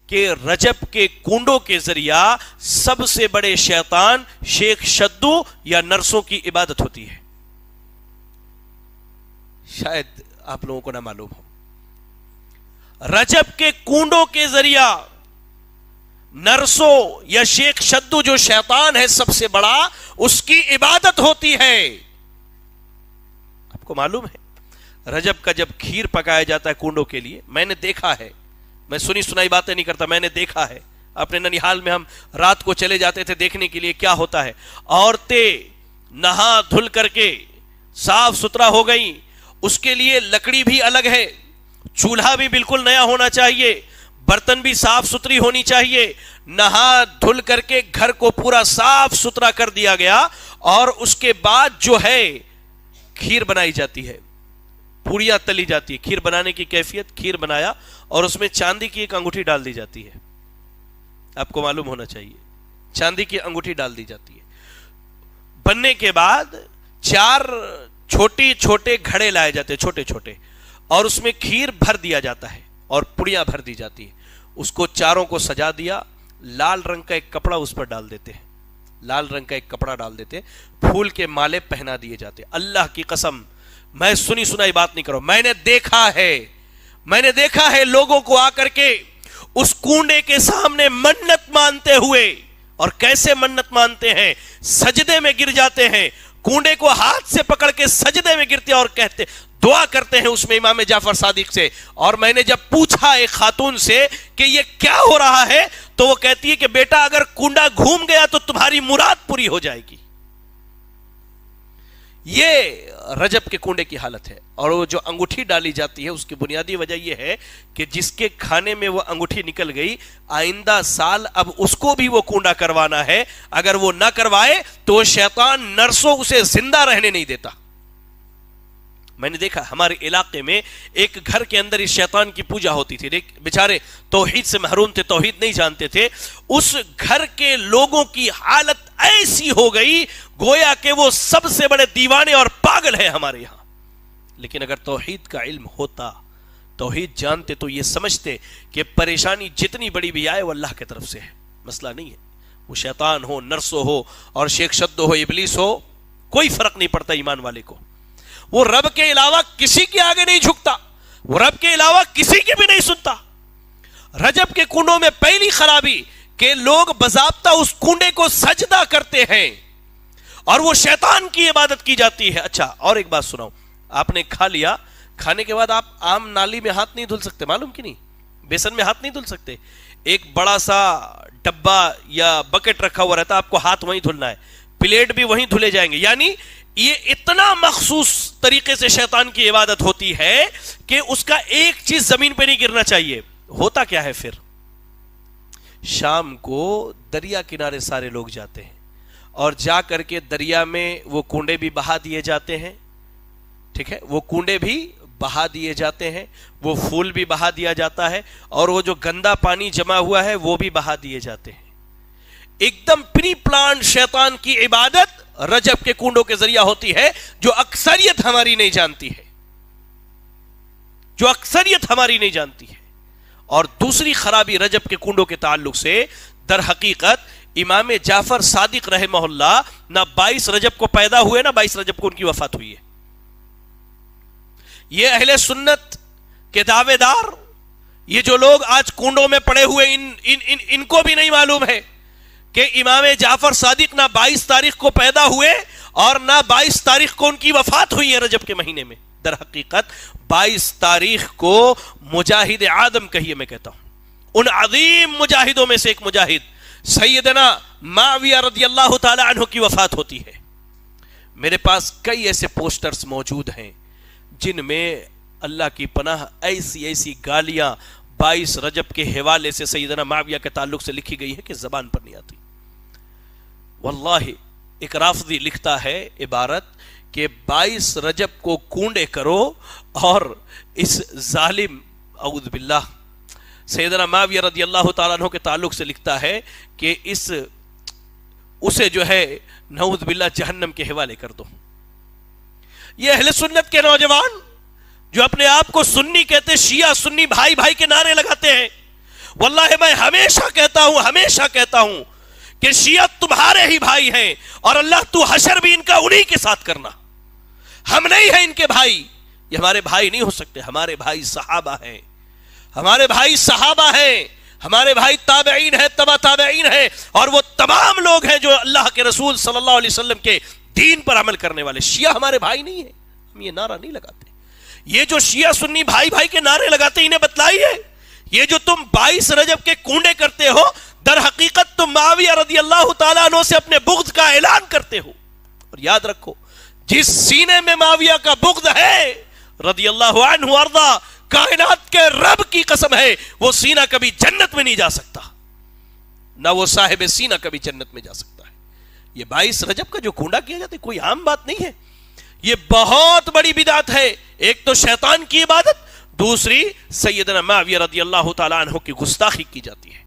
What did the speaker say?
کہ رجب کے کنڈوں کے ذریعہ سب سے بڑے شیطان شیخ شدو یا نرسوں کی عبادت ہوتی ہے. شاید آپ لوگوں کو نہ معلوم ہو. رجب کے کنڈوں کے ذریعہ نرسوں یا شیخ شدو جو شیطان ہے سب سے بڑا, اس کی عبادت ہوتی ہے. آپ کو معلوم ہے رجب کا جب کھیر پکایا جاتا ہے کنڈوں کے لیے, میں نے دیکھا ہے, میں سنی سنائی باتیں نہیں کرتا, میں نے دیکھا ہے. اپنے ننیحال میں ہم رات کو چلے جاتے تھے دیکھنے کے لیے کیا ہوتا ہے. عورتیں نہا دھل کر کے صاف ستھرا ہو گئیں, اس کے لیے لکڑی بھی الگ ہے, چولہا بھی بالکل نیا ہونا چاہیے, برتن بھی صاف ستھری ہونی چاہیے. نہا دھل کر کے گھر کو پورا صاف ستھرا کر دیا گیا, اور اس کے بعد جو ہے کھیر بنائی جاتی ہے, پوریاں تلی جاتی ہے. کھیر بنانے کی کیفیت, کھیر بنایا اور اس میں چاندی کی ایک انگوٹھی ڈال دی جاتی ہے. آپ کو معلوم ہونا چاہیے چاندی کی انگوٹھی ڈال دی جاتی ہے. بننے کے بعد 4 چھوٹے چھوٹے گھڑے لائے جاتے ہیں, چھوٹے چھوٹے, اور اس میں کھیر بھر دیا جاتا ہے اور پڑیاں بھر دی جاتی ہے. اس کو چاروں کو سجا دیا, لال رنگ کا ایک کپڑا اس پر ڈال دیتے ہیں, لال رنگ کا ایک کپڑا ڈال دیتے ہیں, پھول کے مالے پہنا دیے جاتے. اللہ کی قسم میں سنی سنائی بات نہیں کروں, میں نے دیکھا ہے لوگوں کو آ کر کے اس کنڈے کے سامنے منت مانتے ہوئے. اور کیسے منت مانتے ہیں, سجدے میں گر جاتے ہیں, کنڈے کو ہاتھ سے پکڑ کے سجدے میں گرتے اور کہتے, دعا کرتے ہیں اس میں امام جعفر صادق سے. اور میں نے جب پوچھا ایک خاتون سے کہ یہ کیا ہو رہا ہے, تو وہ کہتی ہے کہ بیٹا اگر کنڈا گھوم گیا تو تمہاری مراد پوری ہو جائے گی. یہ رجب کے کنڈے کی حالت ہے. اور وہ جو انگوٹھی ڈالی جاتی ہے اس کی بنیادی وجہ یہ ہے کہ جس کے کھانے میں وہ انگوٹھی نکل گئی, آئندہ سال اب اس کو بھی وہ کنڈا کروانا ہے. اگر وہ نہ کروائے تو شیطان نرسوں اسے زندہ رہنے نہیں دیتا. میں نے دیکھا ہمارے علاقے میں ایک گھر کے اندر اس شیطان کی پوجا ہوتی تھی. بیچارے توحید سے محروم تھے, توحید نہیں جانتے تھے. اس گھر کے لوگوں کی حالت ایسی ہو گئی گویا کہ وہ سب سے بڑے دیوانے اور پاگل ہیں ہمارے یہاں. لیکن اگر توحید کا علم ہوتا, توحید جانتے, تو یہ سمجھتے کہ پریشانی جتنی بڑی بھی آئے وہ اللہ کی طرف سے ہے, مسئلہ نہیں ہے. وہ شیطان ہو, نرسو ہو, اور شیخ شدو ہو, ابلیس ہو, کوئی فرق نہیں پڑتا ایمان والے کو. وہ رب کے علاوہ کسی کے آگے نہیں جھکتا, وہ رب کے علاوہ کسی کی بھی نہیں سنتا. رجب کے کنڈوں میں پہلی خرابی کہ لوگ باضابطہ اس کنڈے کو سجدہ کرتے ہیں اور وہ شیطان کی عبادت کی جاتی ہے. اچھا اور ایک بات سناؤں, آپ نے کھا لیا, کھانے کے بعد آپ عام نالی میں ہاتھ نہیں دھل سکتے, معلوم کی نہیں, بیسن میں ہاتھ نہیں دھل سکتے. ایک بڑا سا ڈبہ یا بکٹ رکھا ہوا رہتا, آپ کو ہاتھ وہیں دھلنا ہے, پلیٹ بھی وہیں دھلے جائیں گے. یعنی یہ اتنا مخصوص طریقے سے شیطان کی عبادت ہوتی ہے کہ اس کا ایک چیز زمین پہ نہیں گرنا چاہیے. ہوتا کیا ہے پھر, شام کو دریا کنارے سارے لوگ جاتے ہیں اور جا کر کے دریا میں وہ کنڈے بھی بہا دیے جاتے ہیں. ٹھیک ہے, وہ کنڈے بھی بہا دیے جاتے ہیں, وہ پھول بھی بہا دیا جاتا ہے, اور وہ جو گندا پانی جمع ہوا ہے وہ بھی بہا دیے جاتے ہیں. ایک دم پری پلان شیطان کی عبادت رجب کے کنڈوں کے ذریعہ ہوتی ہے, جو اکثریت ہماری نہیں جانتی ہے, جو اکثریت ہماری نہیں جانتی ہے. اور دوسری خرابی رجب کے کنڈوں کے تعلق سے, در حقیقت امام جعفر صادق رحمہ اللہ نہ 22 رجب کو پیدا ہوئے نہ 22 رجب کو ان کی وفات ہوئی ہے. یہ اہل سنت کے دعوے دار, یہ جو لوگ آج کنڈوں میں پڑے ہوئے, ان کو بھی نہیں معلوم ہے کہ امام جعفر صادق نہ 22 تاریخ کو پیدا ہوئے اور نہ 22 تاریخ کو ان کی وفات ہوئی ہے رجب کے مہینے میں. در حقیقت 22 تاریخ کو مجاہد آدم کہیے, میں کہتا ہوں ان عظیم مجاہدوں میں سے ایک مجاہد سیدنا معاویہ رضی اللہ تعالی عنہ کی وفات ہوتی ہے. میرے پاس کئی ایسے پوسٹرز موجود ہیں جن میں اللہ کی پناہ ایسی ایسی گالیاں 22 رجب کے حوالے سے سیدنا معاویہ کے تعلق سے لکھی گئی ہے کہ زبان پر نہیں آتی. واللہ ایک رافضی لکھتا ہے عبارت کہ 22 رجب کو کنڈے کرو, اور اس ظالم اعوذ باللہ سیدنا معاویہ رضی اللہ تعالیٰ عنہ کے تعلق سے لکھتا ہے کہ اسے جو ہے نعوذ باللہ جہنم کے حوالے کر دو. یہ اہل سنت کے نوجوان جو اپنے آپ کو سنی کہتے, شیعہ سنی بھائی بھائی کے نعرے لگاتے ہیں, واللہ میں ہمیشہ کہتا ہوں کہ شیعہ تمہارے ہی بھائی ہیں، اور اللہ تو حشر بھی ان کا انہی کے ساتھ کرنا، ہم نہیں ہیں ان کے بھائی، یہ ہمارے بھائی نہیں ہو سکتے، ہمارے بھائی صحابہ ہیں، ہمارے بھائی تابعین ہیں، تبع تابعین ہیں، اور وہ تمام لوگ ہیں جو اللہ کے رسول صلی اللہ علیہ وسلم کے دین پر عمل کرنے والے۔ شیعہ ہمارے بھائی نہیں ہیں، ہم یہ نعرہ نہیں لگاتے۔ یہ جو شیعہ سنی بھائی بھائی کے نعرے لگاتے انہیں بتلائیے، یہ جو تم 22 رجب کے کونڈے کرتے ہو، در حقیقت تم معاویہ رضی اللہ تعالیٰ عنہ سے اپنے بغض کا اعلان کرتے ہو۔ اور یاد رکھو، جس سینے میں معاویہ کا بغض ہے رضی اللہ عنہ ارضا، کائنات کے رب کی قسم ہے وہ سینہ کبھی جنت میں نہیں جا سکتا، نہ وہ صاحب سینہ کبھی جنت میں جا سکتا ہے۔ یہ 22 رجب کا جو کونڈا کیا جاتا ہے کوئی عام بات نہیں ہے، یہ بہت بڑی بدعت ہے۔ ایک تو شیطان کی عبادت، دوسری سیدنا معاویہ رضی اللہ تعالیٰ عنہ کی گستاخی کی جاتی ہے۔